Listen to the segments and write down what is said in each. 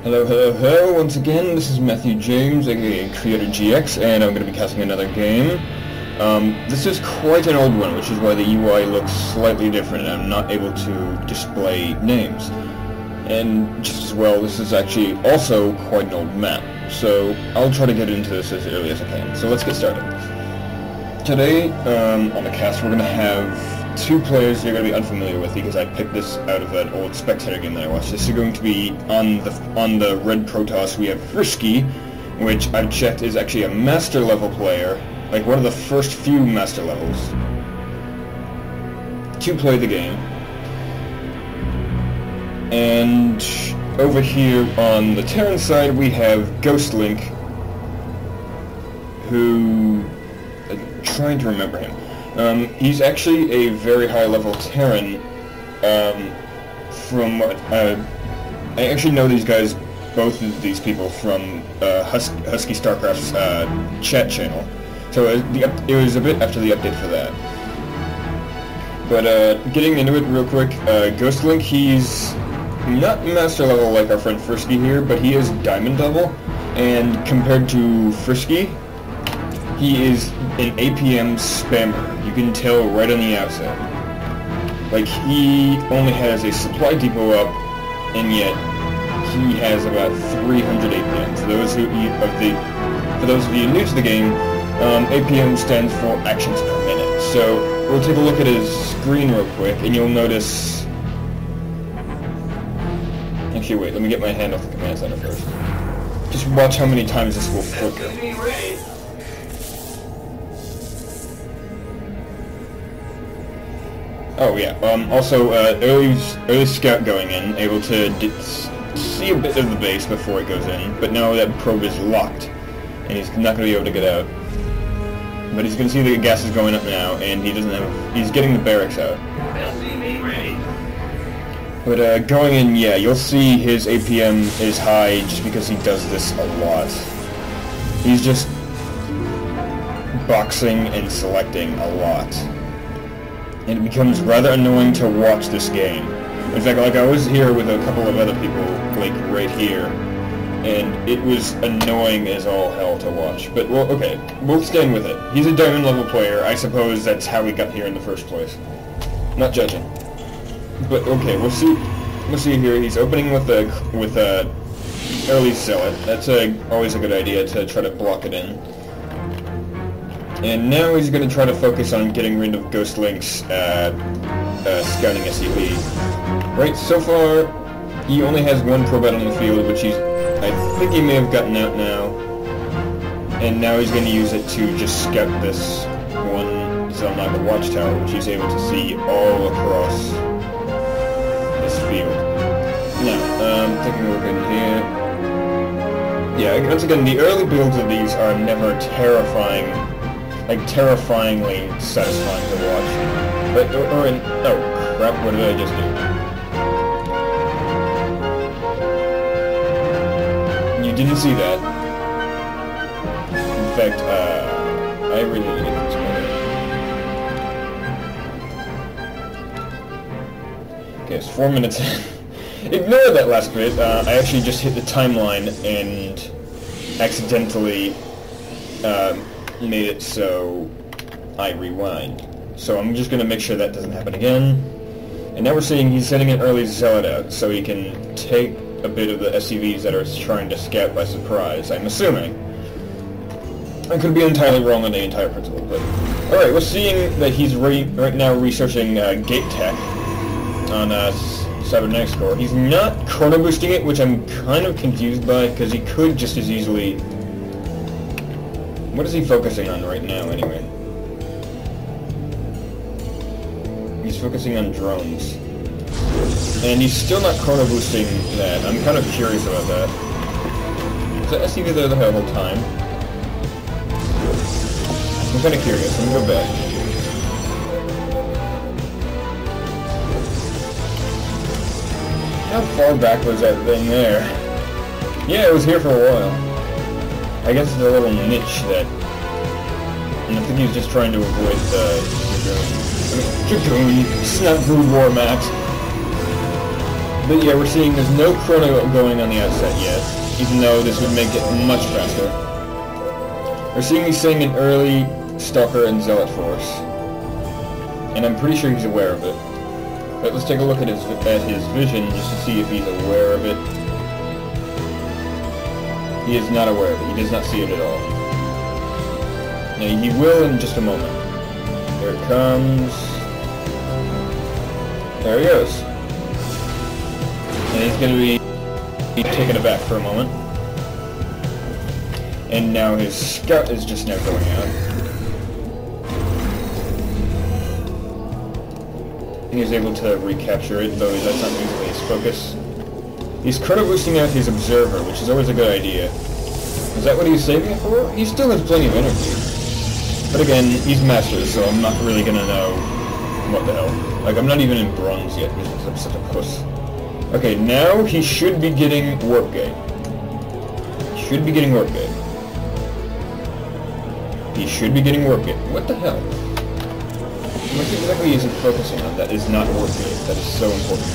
Hello, hello, hello, once again, this is Matthew James, aka Creator GX, and I'm going to be casting another game. This is quite an old one, which is why the UI looks slightly different, and I'm not able to display names. And just as well, this is actually also quite an old map, so I'll try to get into this as early as I can. So let's get started. Today, on the cast, we're going to have two players you're going to be unfamiliar with because I picked this out of an old Spectator game that I watched. This is going to be on the Red Protoss. We have Frisky, which I've checked is actually a master level player, like one of the first few master levels to play the game. And over here on the Terran side we have GhostLink, who I'm trying to remember him. He's actually a very high-level Terran. From what I actually know these guys, both of these people, from Husky StarCraft's chat channel. So it was a bit after the update for that. But getting into it real quick, GhostLink, he's not master level like our friend Frisky here, but he is diamond level, and compared to Frisky, he is an APM spammer. You can tell right on the outset. Like, he only has a supply depot up, and yet he has about 300 APM. For those of you new to the game, APM stands for actions per minute. So we'll take a look at his screen real quick, and you'll notice. Actually, wait. Let me get my hand off the command center first. Just watch how many times this will flicker. Oh yeah, also, early scout going in, able to see a bit of the base before it goes in, but now that probe is locked, and he's not going to be able to get out. But he's going to see the gas is going up now, and he's getting the barracks out. But going in, yeah, you'll see his APM is high just because he does this a lot. He's just boxing and selecting a lot. And it becomes rather annoying to watch this game. In fact, like, I was here with a couple of other people, like, right here, and it was annoying as all hell to watch. But, well, okay, we'll stand with it. He's a diamond level player. I suppose that's how we got here in the first place. Not judging. But, okay, we'll see here. He's opening with a early zealot. That's always a good idea to try to block it in. And now he's going to try to focus on getting rid of GhostLink's scouting SCV. Right, so far, he only has one probe out on the field, which I think he may have gotten out now. And now he's going to use it to just scout this one Zelnaga watchtower, which he's able to see all across this field. Now, taking a look in here. Yeah, once again, the early builds of these are never terrifyingly satisfying to watch. But, oh crap, what did I just do? You didn't see that. In fact, I really need to get this one. Okay, it's 4 minutes in. Ignore that last bit. I actually just hit the timeline and accidentally made it so I rewind. So I'm just going to make sure that doesn't happen again. And now we're seeing he's sending an early zealot out so he can take a bit of the SCVs that are trying to scout by surprise, I'm assuming. I could be entirely wrong on the entire principle, but... Alright, we're seeing that he's right now researching gate tech on Cybernetics Core. He's not chrono boosting it, which I'm kind of confused by, because he could just as easily... What is he focusing on right now, anyway? He's focusing on drones. And he's still not chrono boosting that. I'm kind of curious about that. Is that SCV there the whole time? I'm kind of curious. Let me go back. How far back was that thing there? Yeah, it was here for a while. I guess it's a little niche that... And I think he's just trying to avoid the Dragoon. Dragoon! It's not Brood War, Max! But yeah, we're seeing there's no chrono going on the outset yet, even though this would make it much faster. We're seeing he's saying an early Stalker and Zealot force, and I'm pretty sure he's aware of it. But let's take a look at his vision just to see if he's aware of it. He is not aware of it. He does not see it at all. Now, he will in just a moment. Here it comes. There he goes. And he's going to be taken aback for a moment. And now his scout is just now going out. He is able to recapture it, though that's not usually his focus. He's chrono boosting out his observer, which is always a good idea. Is that what he's saving it for? He still has plenty of energy. But again, he's master, so I'm not really gonna know what the hell. Like, I'm not even in bronze yet, because I'm such a puss. Okay, now he should be getting warp gate. He should be getting warp gate. He should be getting warp gate. What the hell? What exactly is he focusing on that is not warp gate? That is so important.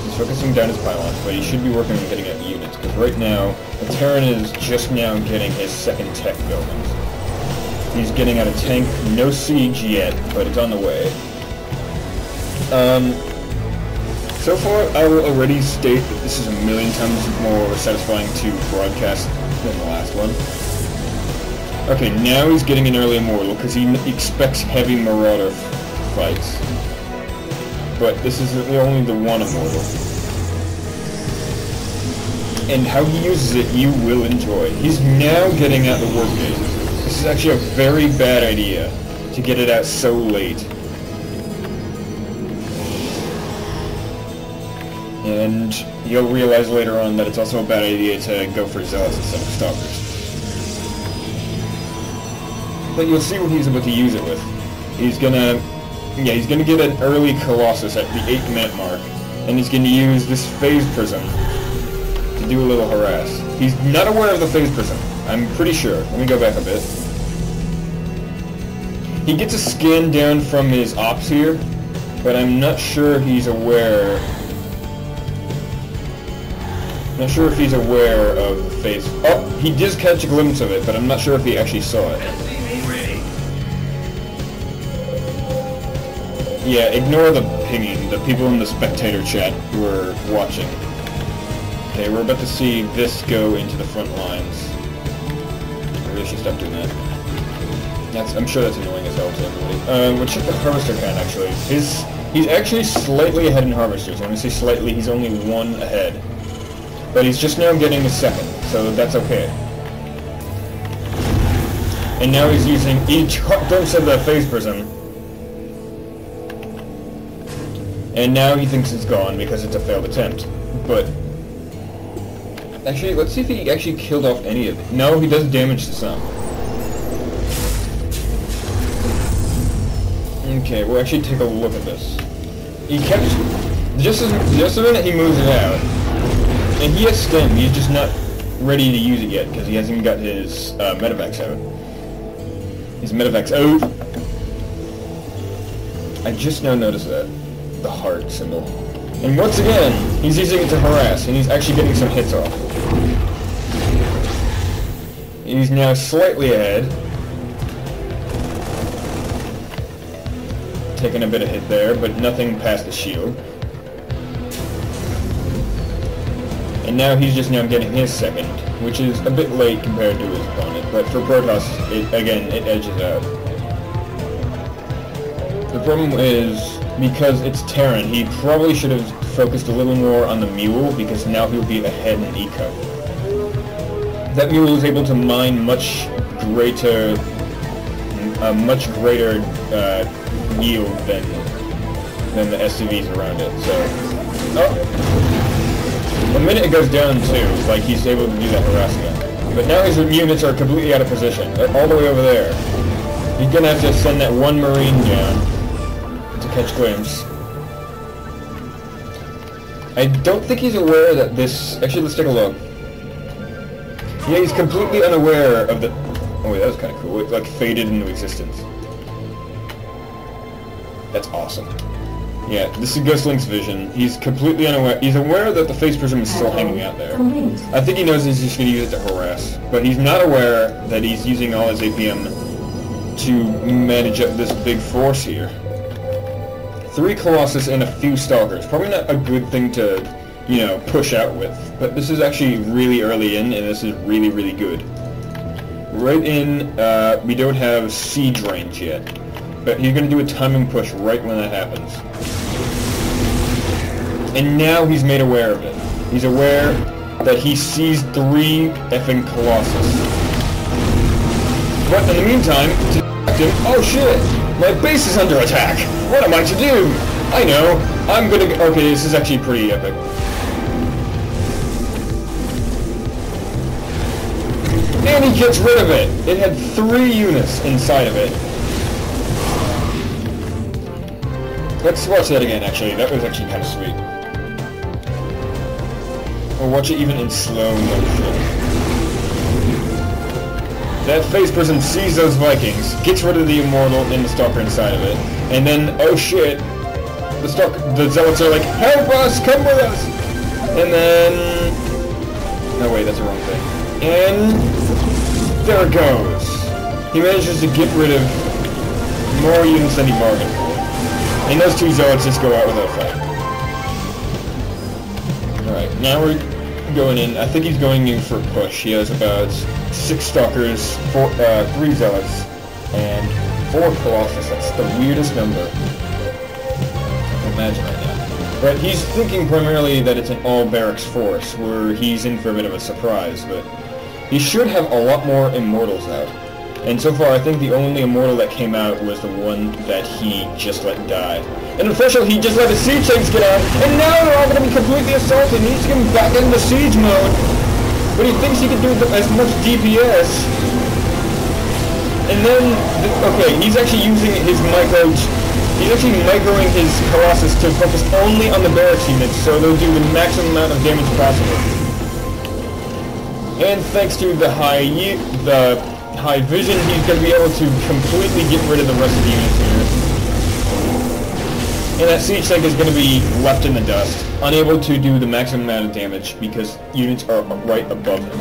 He's focusing down his pylons, but he should be working on getting out units, because right now, the Terran is just now getting his second tech buildings. He's getting out a tank, no siege yet, but it's on the way. So far, I will already state that this is a million times more satisfying to broadcast than the last one. Okay, now he's getting an early Immortal, because he expects heavy Marauder fights. But this is only the one Immortal. And how he uses it, you will enjoy. He's now getting out the warp gate. This is actually a very bad idea, to get it out so late. And you'll realize later on that it's also a bad idea to go for Zealots instead of Stalkers. But you'll see what he's about to use it with. He's gonna get an early Colossus at the 8-minute mark, and he's gonna use this phase prism to do a little harass. He's not aware of the phase prism, I'm pretty sure. Let me go back a bit. He gets a scan down from his ops here, but I'm not sure he's aware. Not sure if he's aware of the phase. Oh, he does catch a glimpse of it, but I'm not sure if he actually saw it. Yeah, ignore the pinging, the people in the spectator chat who are watching. Okay, we're about to see this go into the front lines. I really should stop doing that. I'm sure that's annoying as hell to everybody. We'll check the Harvester count, actually. He's actually slightly ahead in Harvesters. When I say slightly, he's only one ahead. But he's just now getting a second, so that's okay. And now he's using each glimpse of the phase prism. And now he thinks it's gone because it's a failed attempt. But actually, let's see if he actually killed off any of it. No, he does damage to some. Okay, we'll actually take a look at this. He kept just the minute he moves it out, and he has stem. He's just not ready to use it yet because he hasn't got his medevacs out. His medevacs out. I just now noticed that. The heart symbol. And once again, he's using it to harass, and he's actually getting some hits off. He's now slightly ahead. Taking a bit of hit there, but nothing past the shield. And now he's just now getting his second, which is a bit late compared to his opponent, but for Protoss, it edges out. The problem is, because it's Terran, he probably should have focused a little more on the Mule, because now he'll be ahead in Eco. That Mule is able to mine much greater yield than the SCVs around it, so... Oh! The minute it goes down too, like he's able to do that harassment. But now his units are completely out of position. They're all the way over there. He's gonna have to send that one Marine down to catch glimpse. I don't think he's aware that this... Actually, let's take a look. Yeah, he's completely unaware of the... Oh wait, that was kind of cool. It like faded into existence. That's awesome. Yeah, this is GhostLink's vision. He's completely unaware. He's aware that the phase prism is still hanging out there. I think he knows he's just going to use it to harass. But he's not aware that he's using all his APM to manage up this big force here. 3 Colossus and a few Stalkers. Probably not a good thing to, you know, push out with. But this is actually really early in, and this is really, really good. Right in, we don't have siege range yet. But he's going to do a timing push right when that happens. And now he's made aware of it. He's aware that he sees 3 effing Colossus. But in the meantime, to distract him, oh shit! My base is under attack! What am I to do? I know! I'm gonna... Okay, this is actually pretty epic. And he gets rid of it! It had 3 units inside of it. Let's watch that again, actually. That was actually kind of sweet. Or watch it even in slow motion. That phase person sees those Vikings, gets rid of the Immortal and the Stalker inside of it, and then, oh shit, the Zealots are like, help us, come with us! And then... No, wait, that's the wrong thing. And... there it goes. He manages to get rid of more units than he bargained for. And those 2 Zealots just go out without a fight. Alright, now we're going in. I think he's going in for a push. He has about 6 Stalkers, 3 Zealots, and 4 Colossus. That's the weirdest number I can imagine right now. But he's thinking primarily that it's an all-barracks force, where he's in for a bit of a surprise, but he should have a lot more Immortals out. And so far, I think the only Immortal that came out was the one that he just let die. And unfortunately, he just let his siege tanks get out, and now they're all going to be completely assaulted. He needs to get back into siege mode. But he thinks he can do as much DPS. And then, okay, he's actually using his he's actually microing his Colossus to focus only on the barracks units, so they'll do the maximum amount of damage possible. And thanks to the high vision, he's going to be able to completely get rid of the rest of the units here. And that siege tank is going to be left in the dust, unable to do the maximum amount of damage because units are right above him.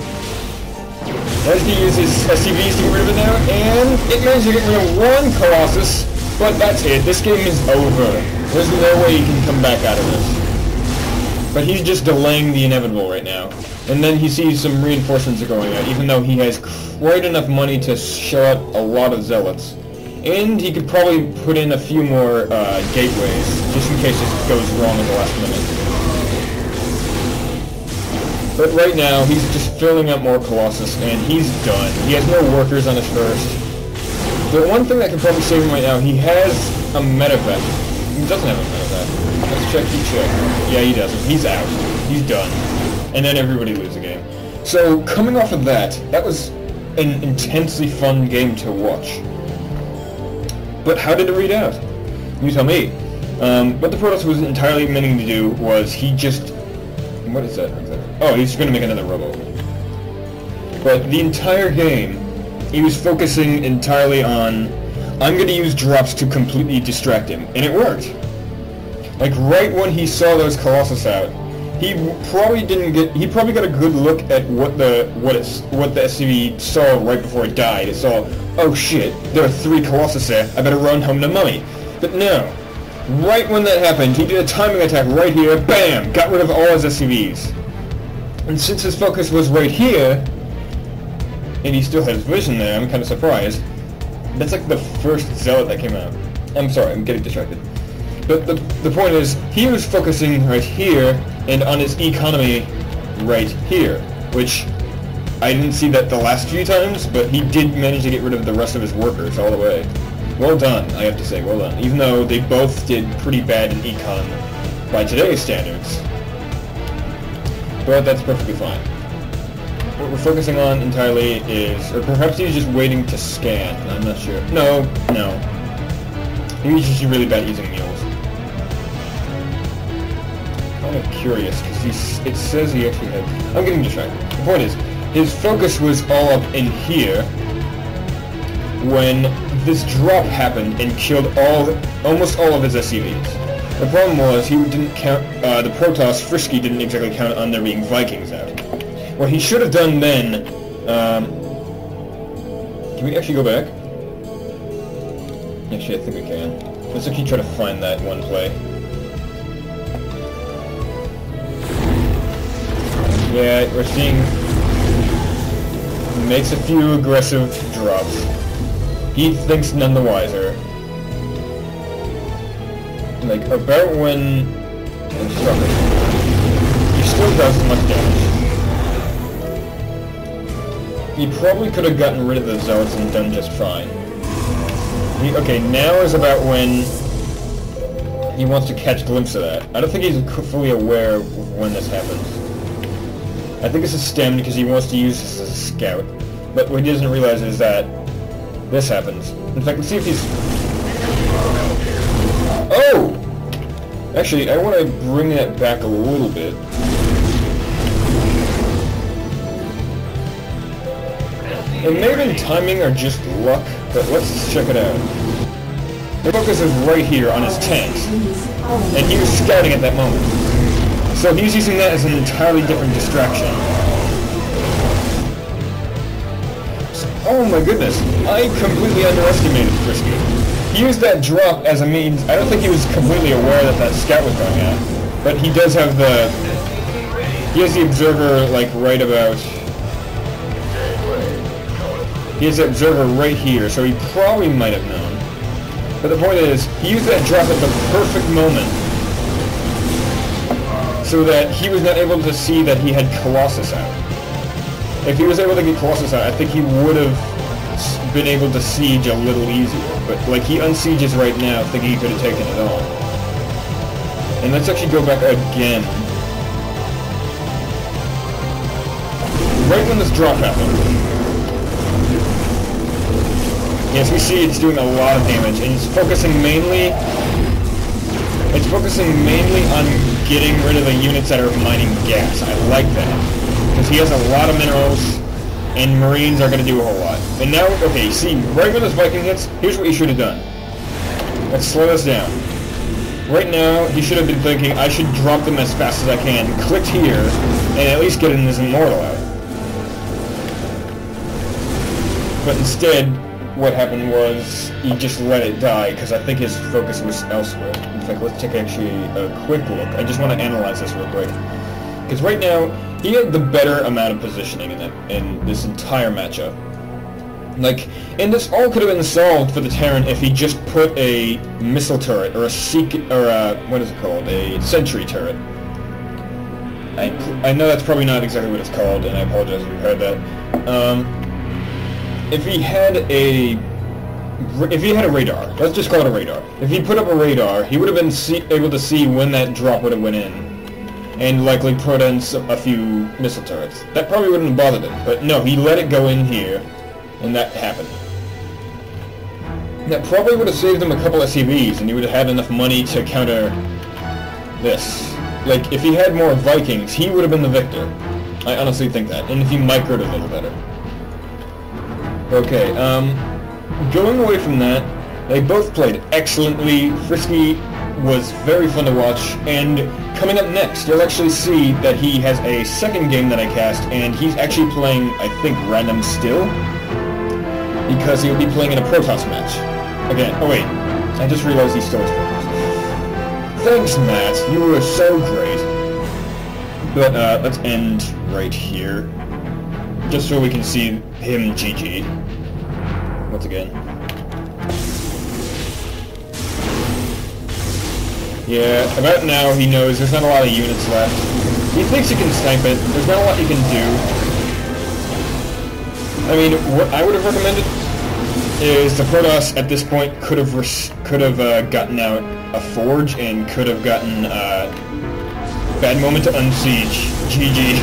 As he uses his SCVs to get rid of it now, and it managed to get rid of 1 Colossus, but that's it. This game is over. There's no way he can come back out of this. But he's just delaying the inevitable right now. And then he sees some reinforcements are going out, even though he has quite enough money to shell out a lot of Zealots. And he could probably put in a few more gateways, just in case it goes wrong at the last minute. But right now, he's just filling up more Colossus, and he's done. He has no workers on his first. The one thing that could probably save him right now, he has a medevac. He doesn't have a medevac. Let's check, Yeah, he doesn't. He's out. He's done. And then everybody loses the game. So, coming off of that, that was an intensely fun game to watch. But how did it read out? You tell me. What the Protoss was entirely meaning to do was he just... What is that exactly? Oh, he's going to make another robo. But the entire game, he was focusing entirely on, I'm going to use drops to completely distract him. And it worked. Like, right when he saw those Colossus out, he probably got a good look at what the SCV saw right before it died. It saw, oh shit, there are 3 Colossus there, I better run home to Mummy. But no. Right when that happened, he did a timing attack right here, bam! Got rid of all his SCVs. And since his focus was right here, and he still has vision there, I'm kind of surprised. That's like the first Zealot that came out. I'm sorry, I'm getting distracted. But the point is, he was focusing right here, and on his economy right here, which I didn't see that the last few times, but he did manage to get rid of the rest of his workers all the way. Well done, I have to say, well done. Even though they both did pretty bad in econ by today's standards. But that's perfectly fine. What we're focusing on entirely is, or perhaps he's just waiting to scan, I'm not sure. No. He's just really bad using mules. I'm kind of curious, because it says he actually had... I'm getting distracted. The point is, his focus was all up in here when this drop happened and killed almost all of his SCVs. The problem was he didn't count, the Protoss, Frisky, didn't exactly count on there being Vikings out. What he should have done then, can we actually go back? Actually, I think we can. Let's actually try to find that one play. Yeah, we're seeing... makes a few aggressive drops. He thinks none the wiser. Like, about when... he still does much damage. He probably could have gotten rid of the Zealots and done just fine. Okay, now is about when he wants to catch a glimpse of that. I don't think he's fully aware of when this happens. I think it's a stem because he wants to use this as a scout. But what he doesn't realize is that this happens. In fact, let's see if he's... Oh! Actually, I want to bring that back a little bit. It may have been timing or just luck, but let's check it out. The focus is right here on his tanks, and he was scouting at that moment. So he's using that as an entirely different distraction. Oh my goodness, I completely underestimated Frisky. He used that drop as a means. I don't think he was completely aware that that scout was going out, but he does have the... he has the observer, like, right about... he has the observer right here, so he probably might have known. But the point is, he used that drop at the perfect moment, so that he was not able to see that he had Colossus out. If he was able to get Colossus out, I think he would have been able to siege a little easier. But, like, he unsieges right now, thinking he could have taken it all. And let's actually go back again. Right when this drop happened. Yes, we see it's doing a lot of damage, and it's focusing mainly on getting rid of the units that are mining gas. I like that, because he has a lot of minerals, and Marines are going to do a whole lot. And now, okay, see, right when this Viking hits, here's what he should have done. Let's slow this down. Right now, he should have been thinking, I should drop them as fast as I can, click here, and at least get his Immortal out. But instead, what happened was he just let it die because I think his focus was elsewhere. In fact, let's take actually a quick look. I just want to analyze this real quick. Because right now, he had the better amount of positioning in this entire matchup. Like, and this all could have been solved for the Terran if he just put a missile turret or a what is it called? A sentry turret. I know that's probably not exactly what it's called, and I apologize if you heard that. If he had a radar, let's just call it a radar. If he put up a radar, he would have been able to see when that drop would have went in, and likely put in a few missile turrets. That probably wouldn't have bothered him, but no, he let it go in here, and that happened. That probably would have saved him a couple SCVs, and he would have had enough money to counter this. Like, if he had more Vikings, he would have been the victor. I honestly think that, and if he microed a little better. Okay, going away from that, they both played excellently. Frisky was very fun to watch, and coming up next, you'll actually see that he has a second game that I cast, and he's actually playing, I think, random still, because he'll be playing in a Protoss match. Again, oh wait, I just realized he still has Protoss. Thanks, Matt, you were so great. But, let's end right here. Just so we can see him GG. Once again. Yeah, about now he knows there's not a lot of units left. He thinks he can snipe it. There's not a lot he can do. I mean, what I would have recommended is the Protoss at this point could have gotten out a forge and could have gotten bad moment to unsiege. GG.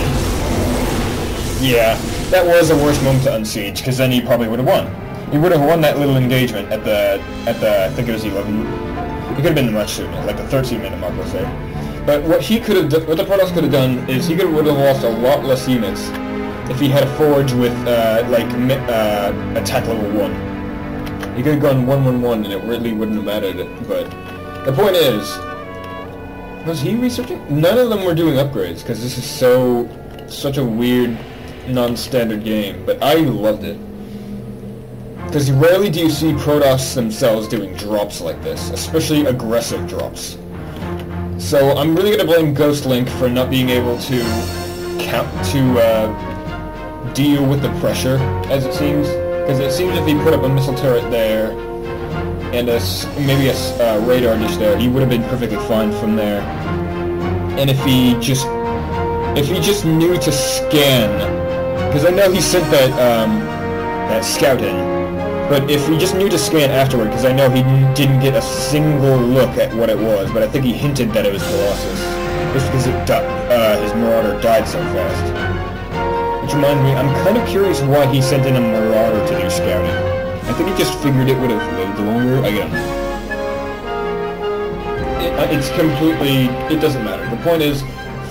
Yeah. That was the worst moment to unsiege, because then he probably would have won. He would have won that little engagement at the I think it was 11. It could have been much sooner, like the 13-minute mark, we'll say. But what he could have, what the Protoss could have done is he would have lost a lot less units if he had a forge with attack level 1. He could have gone 1-1-1, and it really wouldn't have mattered. But the point is, Was he researching? None of them were doing upgrades, because this is such a weird, non-standard game, but I loved it. Because rarely do you see Protoss themselves doing drops like this, especially aggressive drops. So I'm really going to blame GhostLink for not being able to deal with the pressure, as it seems. Because it seems if he put up a missile turret there, and maybe a radar dish there, he would have been perfectly fine from there. And if he just knew to scan, because I know he sent that scout in, but if he just knew to scan afterward, because I know he didn't get a single look at what it was, but I think he hinted that it was Colossus, just because his Marauder died so fast. Which reminds me, I'm kind of curious why he sent in a Marauder to do scouting. I think he just figured it would have lived longer. I don't know. It's completely... It doesn't matter. The point is,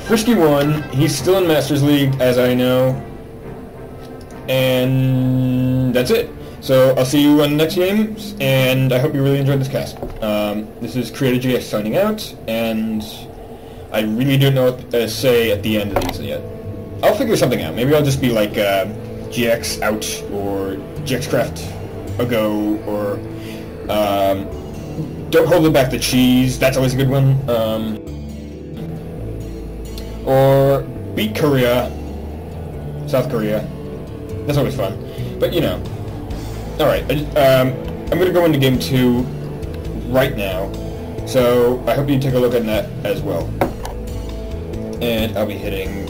Frisky won. He's still in Masters League, as I know. And that's it. So I'll see you on the next games, and I hope you really enjoyed this cast. This is CreatorGX signing out, and I really don't know what to say at the end of these yet. I'll figure something out. Maybe I'll just be like GX out, or GxCraft a go, or don't hold it back the cheese. That's always a good one. Or beat Korea, South Korea. That's always fun. But you know. All right. I'm gonna go into game 2 right now. So I hope you take a look at that as well. And I'll be hitting